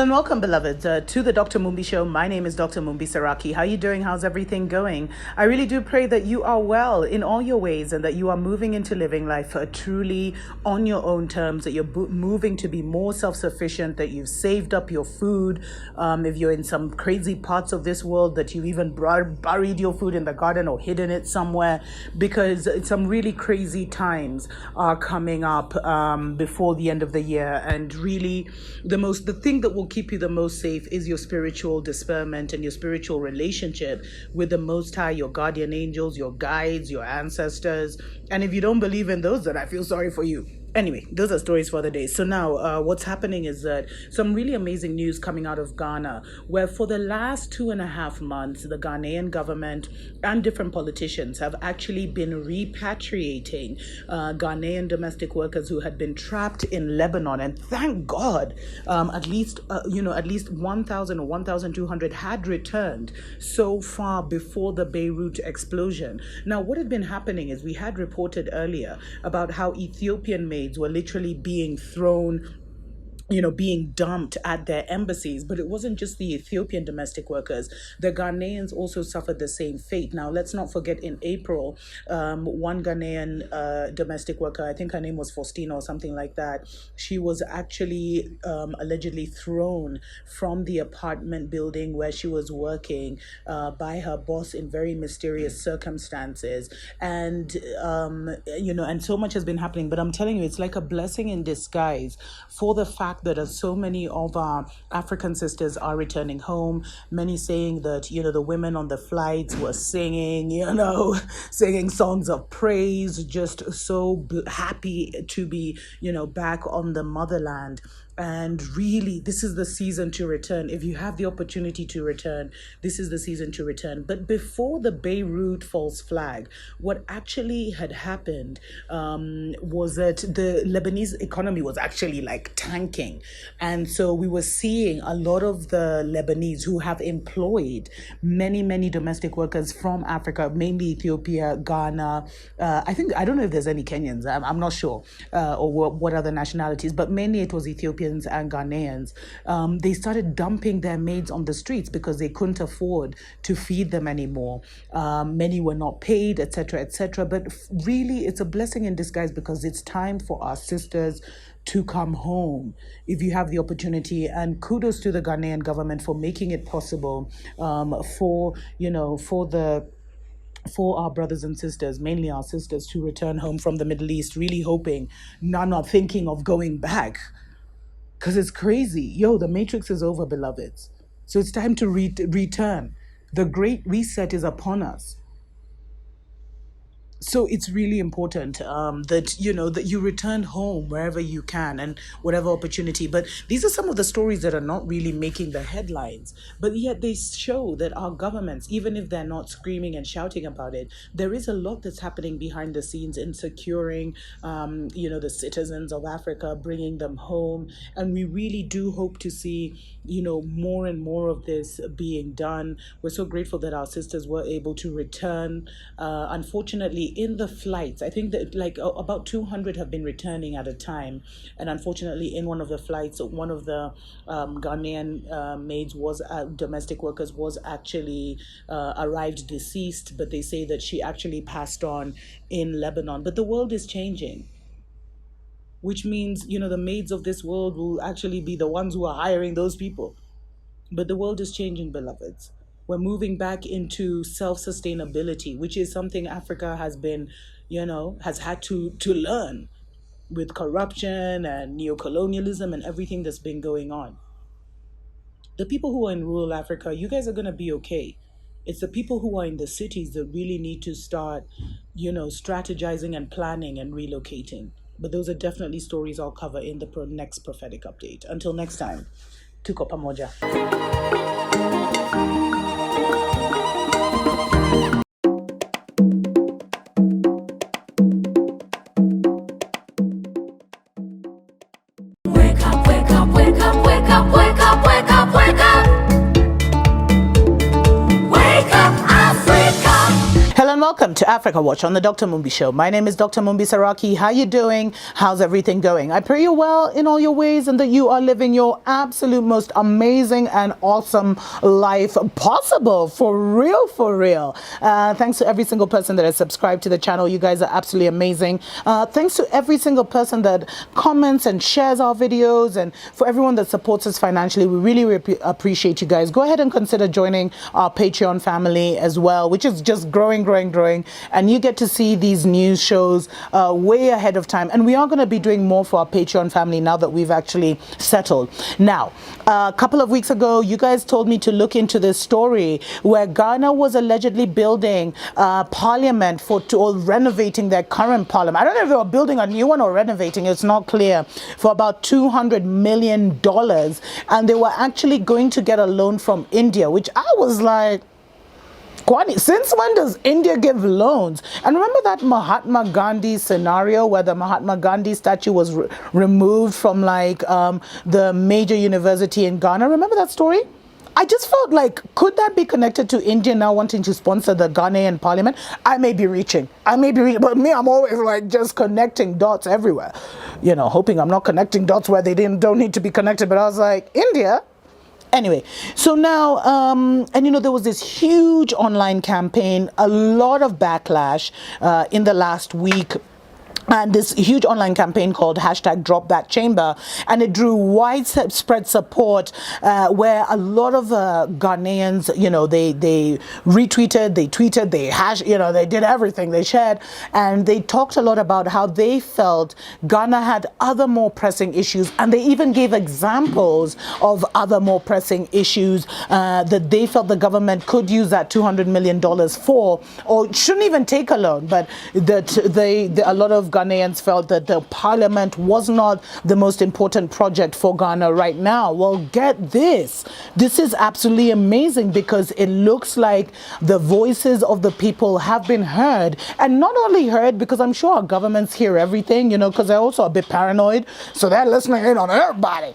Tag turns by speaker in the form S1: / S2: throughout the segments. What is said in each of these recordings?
S1: Hello and welcome, beloveds, to the Dr. Mumbi Show. My name is Dr. MumbiSeraki. How are you doing? How's everything going? I really do pray that you are well in all your ways and that you are moving into living life truly on your own terms, that you're moving to be more self-sufficient, that you've saved up your food. If you're in some crazy parts of this world, that you've even buried your food in the garden or hidden it somewhere, because some really crazy times are coming up before the end of the year. And really, the thing that will keep you the most safe is your spiritual discernment and your spiritual relationship with the Most High, your guardian angels, your guides, your ancestors. And if you don't believe in those, then I feel sorry for you. Anyway, those are stories for the day. So now what's happening is that some really amazing news coming out of Ghana, where for the last 2.5 months, the Ghanaian government and different politicians have actually been repatriating Ghanaian domestic workers who had been trapped in Lebanon. And thank God, at least 1,000 or 1,200 had returned so far before the Beirut explosion. Now, what had been happening is we had reported earlier about how Ethiopian maids were literally being thrown, being dumped at their embassies. But it wasn't just the Ethiopian domestic workers. The Ghanaians also suffered the same fate. Now, let's not forget, in April, one Ghanaian domestic worker, I think her name was Faustina or something like that, she was actually allegedly thrown from the apartment building where she was working by her boss in very mysterious circumstances. And, and so much has been happening. But I'm telling you, it's like a blessing in disguise for the fact that so many of our African sisters are returning home. Many saying that, the women on the flights were singing, singing songs of praise, just so happy to be, back on the motherland. And really, this is the season to return. If you have the opportunity to return, this is the season to return. But before the Beirut false flag, what actually had happened was that the Lebanese economy was actually like tanking. And so we were seeing a lot of the Lebanese who have employed many, many domestic workers from Africa, mainly Ethiopia, Ghana. I don't know if there's any Kenyans. I'm not sure, or what other nationalities, but mainly it was Ethiopians and Ghanaians. They started dumping their maids on the streets because they couldn't afford to feed them anymore. Many were not paid, etc., etc. But really, it's a blessing in disguise, because it's time for our sisters to come home if you have the opportunity. And kudos to the Ghanaian government for making it possible for our brothers and sisters, mainly our sisters, to return home from the Middle East, really hoping, not thinking of going back. Because it's crazy. The matrix is over, beloveds. So it's time to return. The great reset is upon us. So it's really important that you return home wherever you can and whatever opportunity. But these are some of the stories that are not really making the headlines, but yet they show that our governments, even if they're not screaming and shouting about it, there is a lot that's happening behind the scenes in securing, the citizens of Africa, bringing them home. And we really do hope to see, more and more of this being done. We're so grateful that our sisters were able to return. Unfortunately, in the flights, I think that about 200 have been returning at a time. And unfortunately, in one of the flights, one of the Ghanaian maids domestic workers was actually arrived deceased, but they say that she actually passed on in Lebanon. But the world is changing, which means, the maids of this world will actually be the ones who are hiring those people. But the world is changing, beloveds. We're moving back into self-sustainability, which is something Africa has been, has had to learn with corruption and neocolonialism and everything that's been going on. The people who are in rural Africa, you guys are going to be okay. It's the people who are in the cities that really need to start, strategizing and planning and relocating. But those are definitely stories I'll cover in the next prophetic update. Until next time, tuko pamoja. Hello, Welcome to Africa Watch on the Dr. Mumbi Show. My name is Dr. MumbiSeraki. How you doing? How's everything going? I pray you're well in all your ways and that you are living your absolute most amazing and awesome life possible. For real, for real. Thanks to every single person that has subscribed to the channel. You guys are absolutely amazing. Thanks to every single person that comments and shares our videos, and for everyone that supports us financially. We really appreciate you guys. Go ahead and consider joining our Patreon family as well, which is just growing, and you get to see these news shows way ahead of time. And we are going to be doing more for our Patreon family now that we've actually settled. Now, a couple of weeks ago, you guys told me to look into this story where Ghana was allegedly building parliament or renovating their current parliament. I don't know if they were building a new one or renovating, it's not clear, for about $200 million. And they were actually going to get a loan from India, which I was like, since when does India give loans? And remember that Mahatma Gandhi scenario where the Mahatma Gandhi statue was removed from like the major university in Ghana? Remember that story? I just felt like, could that be connected to India now wanting to sponsor the Ghanaian parliament? I may be reaching, but me, I'm always like just connecting dots everywhere. You know, hoping I'm not connecting dots where they don't need to be connected. But I was like, India? Anyway, so now, and you know, there was this huge online campaign, a lot of backlash in the last week. And this huge online campaign called #DropThatChamber, and it drew widespread support where a lot of Ghanaians, you know, they retweeted, they tweeted, they did everything, they shared, and they talked a lot about how they felt Ghana had other more pressing issues, and they even gave examples of other more pressing issues that they felt the government could use that $200 million for, or shouldn't even take a loan, but that a lot of Ghanaians felt that the parliament was not the most important project for Ghana right now. Well, get this. This is absolutely amazing because it looks like the voices of the people have been heard, and not only heard because I'm sure our governments hear everything, you know, because they're also a bit paranoid, so they're listening in on everybody.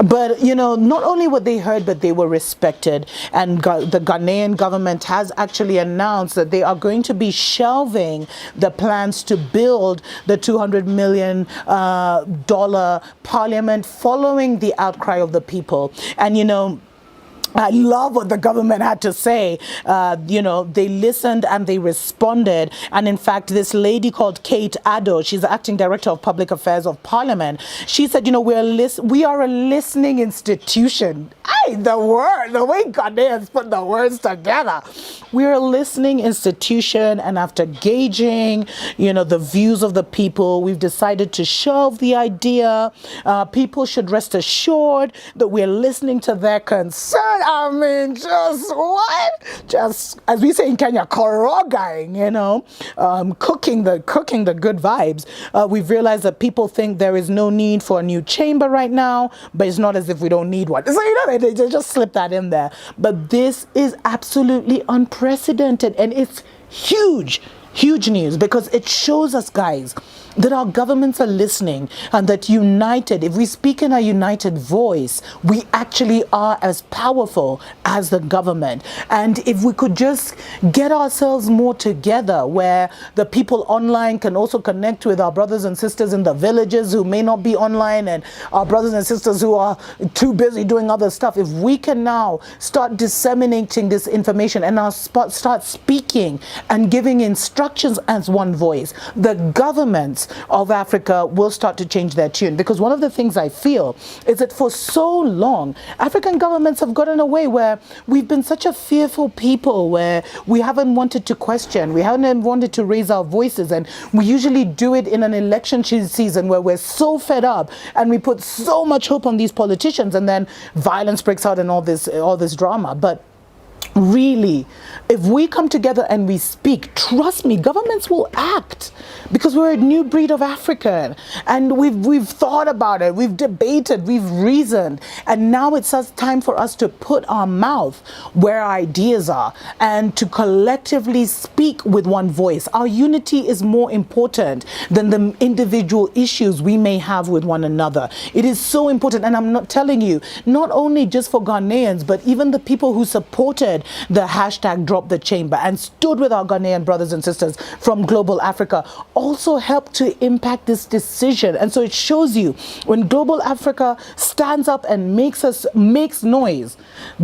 S1: But, you know, not only were they heard, but they were respected. And the Ghanaian government has actually announced that they are going to be shelving the plans to build the $200 million parliament following the outcry of the people. And, you know, I love what the government had to say. You know, they listened and they responded. And in fact, this lady called Kate Addo, she's the acting director of public affairs of Parliament. She said, you know, we are a listening institution. The way Ghanaians put the words together. We're a listening institution, and after gauging, you know, the views of the people, we've decided to shelve the idea. People should rest assured that we're listening to their concern. I mean, just what? Just, as we say in Kenya, korogaing, you know, cooking the good vibes. We've realized that people think there is no need for a new chamber right now, but it's not as if we don't need one. So, you know, they just slip that in there. But this is absolutely unprecedented, and it's huge news, because it shows us, guys, that our governments are listening, and that united, if we speak in a united voice, we actually are as powerful as the government. And if we could just get ourselves more together, where the people online can also connect with our brothers and sisters in the villages who may not be online, and our brothers and sisters who are too busy doing other stuff, if we can now start disseminating this information and now start speaking and giving instructions as one voice, the governments of Africa will start to change their tune. Because one of the things I feel is that for so long, African governments have gotten away, where we've been such a fearful people, where we haven't wanted to question, we haven't wanted to raise our voices, and we usually do it in an election season where we're so fed up and we put so much hope on these politicians, and then violence breaks out and all this drama. But really, if we come together and we speak, trust me, governments will act, because we're a new breed of African, and we've thought about it, we've debated, we've reasoned, and now it's time for us to put our mouth where our ideas are and to collectively speak with one voice. Our unity is more important than the individual issues we may have with one another. It is so important, and I'm not telling you, not only just for Ghanaians, but even the people who supported the hashtag Drop the Chamber and stood with our Ghanaian brothers and sisters from Global Africa also helped to impact this decision. And so it shows you when Global Africa stands up and makes noise,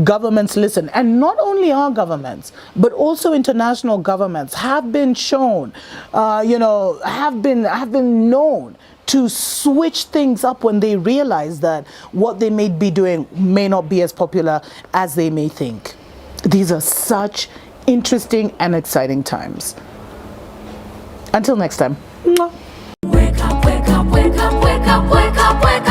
S1: governments listen. And not only our governments, but also international governments have been shown, have been known to switch things up when they realize that what they may be doing may not be as popular as they may think. These are such interesting and exciting times. Until next time. Mwah.
S2: Wake up, wake up, wake up, wake up, wake up, wake up.